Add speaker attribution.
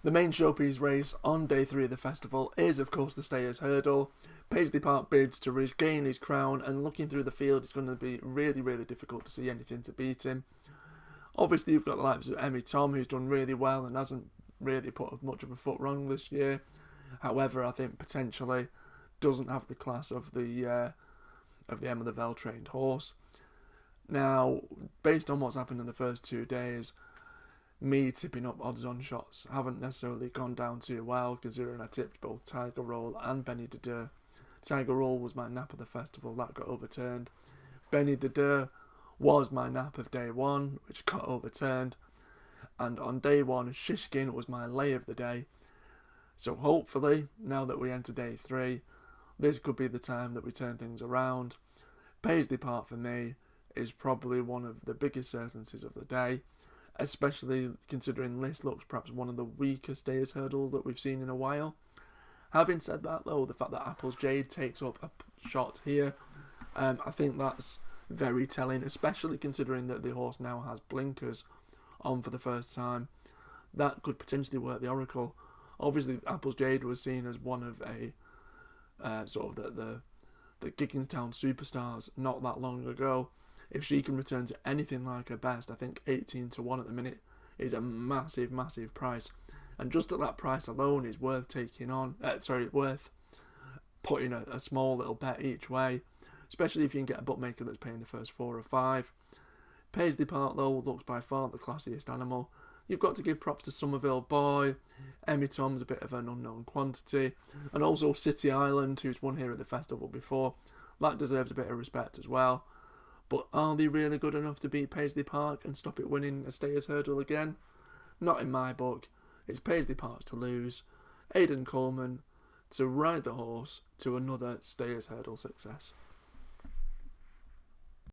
Speaker 1: The main showpiece race on day 3 of the festival is, of course, the Stayers Hurdle. Paisley Park bids to regain his crown, and looking through the field, it's going to be really, really difficult to see anything to beat him. Obviously, you've got the likes of Emmy Tom, who's done really well and hasn't really put much of a foot wrong this year. However, I think potentially doesn't have the class of the Emma the Vale trained horse. Now, based on what's happened in the first 2 days, me tipping up odds on shots haven't necessarily gone down too well, considering I tipped both Tiger Roll and Benny de Deux. Tiger Roll was my nap of the festival, that got overturned. Benny de Deux was my nap of day 1, which got overturned. And on day 1, Shishkin was my lay of the day. So hopefully, now that we enter day 3, this could be the time that we turn things around. Paisley Park for me is probably one of the biggest certainties of the day, especially considering this looks perhaps one of the weakest Stayers Hurdle that we've seen in a while. Having said that though, the fact that Apple's Jade takes up a shot here, I think that's very telling, especially considering that the horse now has blinkers on for the first time. That could potentially work the oracle. Obviously, Apple's Jade was seen as one of a sort of the Gigginstown superstars not that long ago. If she can return to anything like her best, I think 18 to 1 at the minute is a massive, massive price. And just at that price alone is worth taking on. Worth putting a small little bet each way, especially if you can get a bookmaker that's paying the first 4 or 5. Paisley Park though looks by far the classiest animal. You've got to give props to Somerville Boy. Emmy Tom's a bit of an unknown quantity, and also City Island, who's won here at the festival before. That deserves a bit of respect as well. But are they really good enough to beat Paisley Park and stop it winning a Stayers Hurdle again? Not in my book. It's Paisley Park's to lose. Aidan Coleman to ride the horse to another Stayers Hurdle success.